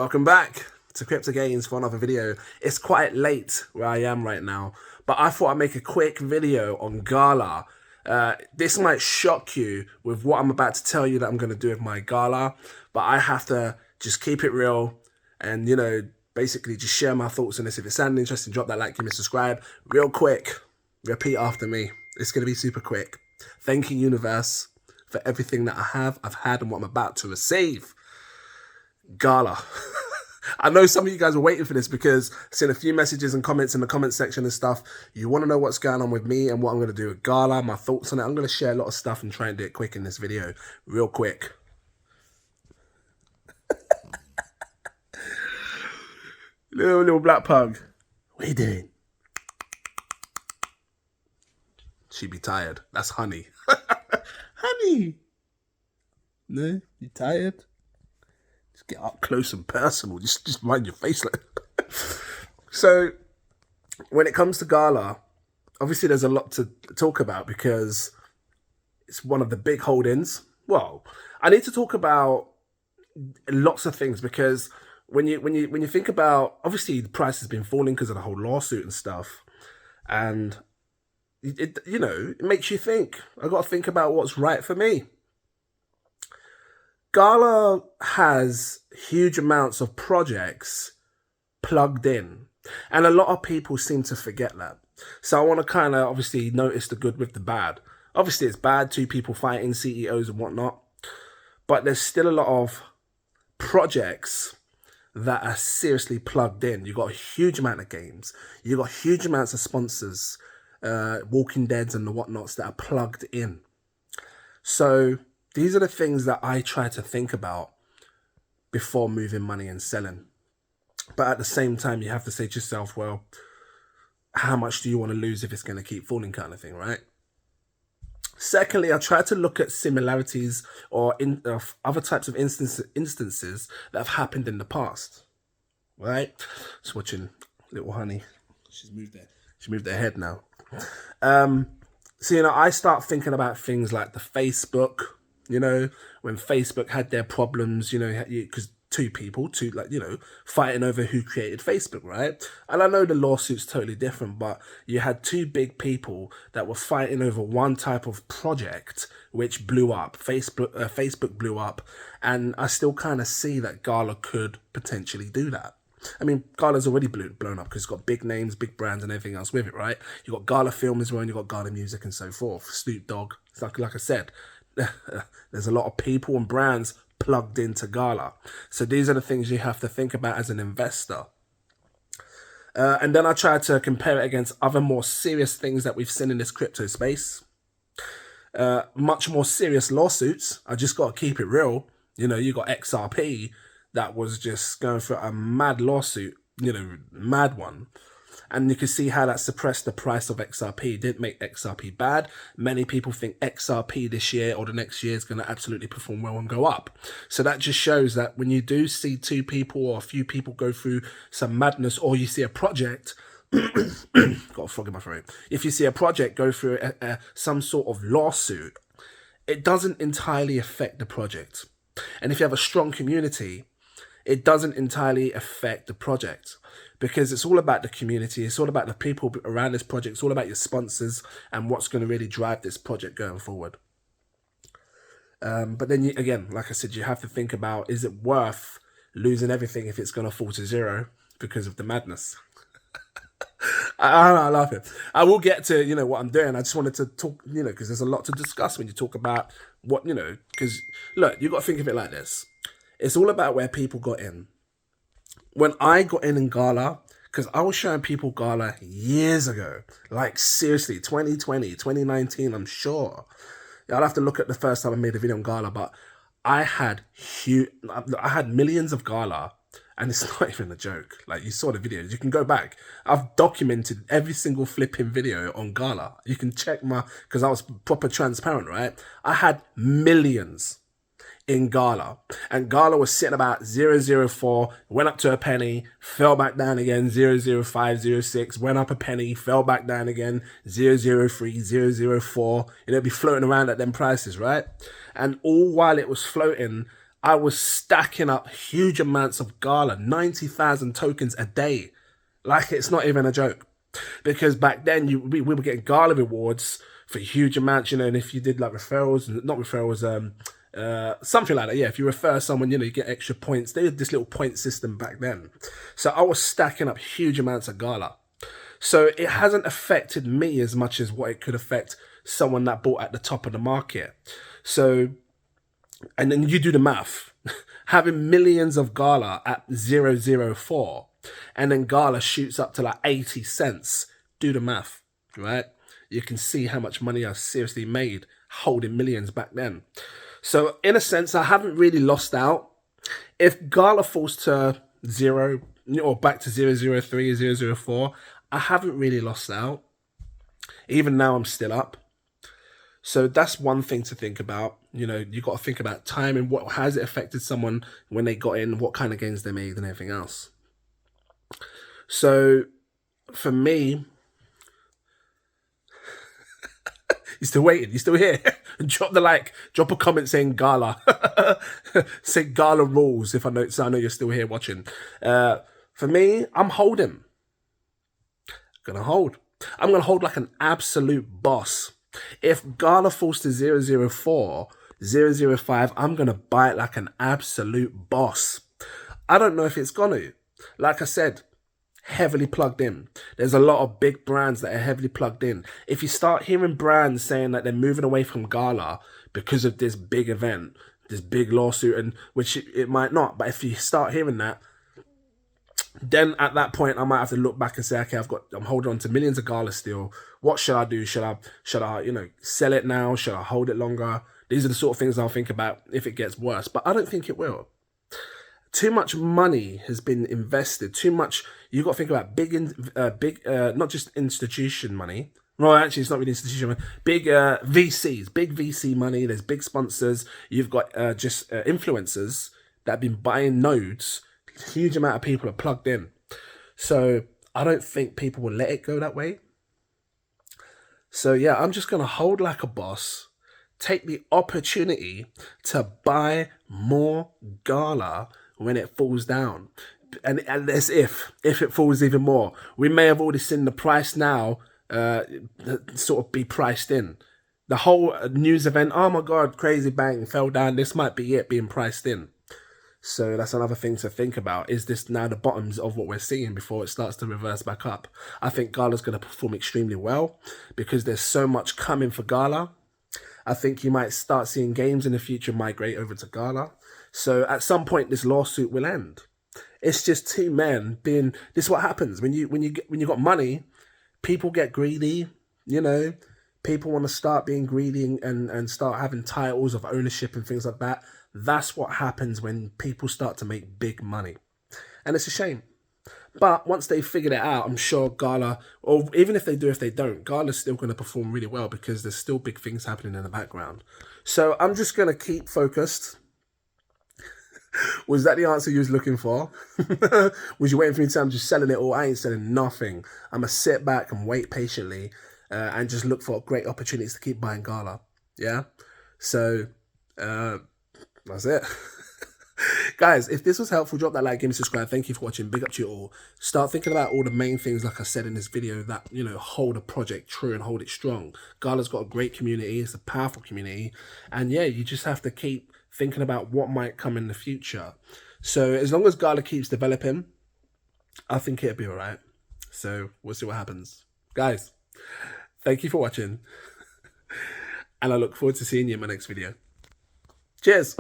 Welcome back to cryptogains for another video. It's quite late where I am right now, but I thought I'd make a quick video on Gala. This might shock you with what I'm about to tell you that I'm going to do with my Gala, but I have to just keep it real and, basically just share my thoughts on this. If it sounded interesting, drop that like, give me a subscribe. Real quick, repeat after me. It's going to be super quick. Thank you, universe, for everything that I've had and what I'm about to receive. Gala. I know some of you guys are waiting for this because I've seen a few messages and comments in the comment section and stuff. You want to know what's going on with me and what I'm going to do with Gala, my thoughts on it. I'm going to share a lot of stuff and try and do it quick in this video. Real quick. little black pug. What are you doing? She be tired. That's Honey. Honey. No? You tired? Get up close and personal. Just mind your face. So, when it comes to Gala, obviously there's a lot to talk about because it's one of the big holdings. Well, I need to talk about lots of things because when you think about, obviously the price has been falling because of the whole lawsuit and stuff, and it makes you think. I got to think about what's right for me. Gala has huge amounts of projects plugged in, and a lot of people seem to forget that. So I want to kind of obviously notice the good with the bad. Obviously it's bad, two people fighting, CEOs and whatnot, but there's still a lot of projects that are seriously plugged in. You've got a huge amount of games, you've got huge amounts of sponsors, Walking Deads and the whatnots that are plugged in. So these are the things that I try to think about before moving money and selling. But at the same time, you have to say to yourself, well, how much do you want to lose if it's going to keep falling kind of thing, right? Secondly, I try to look at similarities or other types of instances that have happened in the past, right? Just watching little Honey. She moved her head now. So, I start thinking about things like the Facebook, when Facebook had their problems, because two people, fighting over who created Facebook, right? And I know the lawsuit's totally different, but you had two big people that were fighting over one type of project, which blew up. Facebook blew up, and I still kind of see that Gala could potentially do that. I mean, Gala's already blown up because it's got big names, big brands and everything else with it, right? You got Gala Film as well, and you got Gala Music and so forth. Snoop Dogg, like I said, there's a lot of people and brands plugged into Gala. So these are the things you have to think about as an investor. And then I try to compare it against other more serious things that we've seen in this crypto space. Much more serious lawsuits. I just got to keep it real. You got XRP that was just going through a mad lawsuit, mad one. And you can see how that suppressed the price of XRP. It didn't make XRP bad. Many people think XRP this year or the next year is going to absolutely perform well and go up. So that just shows that when you do see two people or a few people go through some madness, or you see a project, got a frog in my throat. If you see a project go through some sort of lawsuit, it doesn't entirely affect the project. And if you have a strong community, it doesn't entirely affect the project, because it's all about the community. It's all about the people around this project. It's all about your sponsors and what's going to really drive this project going forward. But then, again, like I said, you have to think about, is it worth losing everything if it's going to fall to zero because of the madness? I love it. I will get to, what I'm doing. I just wanted to talk, because there's a lot to discuss when you talk about what, because, look, you got to think of it like this. It's all about where people got in. When I got in Gala, because I was showing people Gala years ago, like seriously, 2020, 2019, I'm sure. I'll have to look at the first time I made a video on Gala, but I had millions of Gala, and it's not even a joke. Like, you saw the videos, you can go back. I've documented every single flipping video on Gala. You can check because I was proper transparent, right? I had millions in Gala, and Gala was sitting about 0.04, went up to a penny, fell back down again, 0.05, 0.06, went up a penny, fell back down again, 0.03, 0.04. It'd be floating around at them prices, right? And all while it was floating, I was stacking up huge amounts of Gala, 90,000 tokens a day. Like, it's not even a joke. Because back then, we were getting Gala rewards for huge amounts, you know, and if you did like referrals, not referrals, something like that. Yeah, if you refer someone, you know, you get extra points. They had this little point system back then. So I was stacking up huge amounts of Gala. So it hasn't affected me as much as what it could affect someone that bought at the top of the market. So, and then you do the math. Having millions of Gala at 0.04, and then Gala shoots up to like 80 cents. Do the math, right? You can see how much money I seriously made holding millions back then. So in a sense, I haven't really lost out. If Gala falls to 0 or back to 0.03, 0.04, I haven't really lost out. Even now, I'm still up. So that's one thing to think about. You know, you got to think about time and what has it affected someone when they got in, what kind of gains they made and everything else. So for me, you're still waiting, you're still here. Drop the like, drop a comment saying Gala. Say Gala rules if I know, so I know you're still here watching. For me, I'm holding. Gonna hold. I'm gonna hold like an absolute boss. If Gala falls to 0.04, 0.05, I'm gonna buy it like an absolute boss. I don't know if it's gonna. Like I said, heavily plugged in. There's a lot of big brands that are heavily plugged in. If you start hearing brands saying that they're moving away from Gala because of this big event, this big lawsuit, and which it might not, but if you start hearing that, then at that point I might have to look back and say, okay, I'm holding on to millions of Gala still. What should I do? Should I, you know, sell it now? Should I hold it longer? These are the sort of things I'll think about if it gets worse, but I don't think it will. Too much money has been invested. Too much. You've got to think about big, not just institution money. Well, actually, it's not really institution money. Big VCs, big VC money. There's big sponsors. You've got just influencers that have been buying nodes. Huge amount of people are plugged in. So I don't think people will let it go that way. So yeah, I'm just going to hold like a boss. Take the opportunity to buy more Gala when it falls down. And as if it falls even more, we may have already seen the price now sort of be priced in. The whole news event, oh my God, crazy bang, fell down. This might be it being priced in. So that's another thing to think about. Is this now the bottoms of what we're seeing before it starts to reverse back up? I think Gala's going to perform extremely well because there's so much coming for Gala. I think you might start seeing games in the future migrate over to Gala. So at some point, this lawsuit will end. It's just two men being. This is what happens when you got money. People get greedy. You know, people want to start being greedy and start having titles of ownership and things like that. That's what happens when people start to make big money, and it's a shame. But once they figured it out, I'm sure Gala, or even if they do, if they don't, Gala's still going to perform really well because there's still big things happening in the background. So I'm just going to keep focused. Was that the answer you was looking for? Was you waiting for me to say I'm just selling it all? I ain't selling nothing. I'm going to sit back and wait patiently and just look for great opportunities to keep buying Gala. Yeah? So that's it. Guys, if this was helpful, drop that like, give me a subscribe. Thank you for watching. Big up to you all. Start thinking about all the main things, like I said in this video, that, you know, hold a project true and hold it strong. Gala's got a great community. It's a powerful community. And yeah, you just have to keep thinking about what might come in the future. So as long as Gala keeps developing, I think it'll be all right. So we'll see what happens. Guys, thank you for watching. And I look forward to seeing you in my next video. Cheers.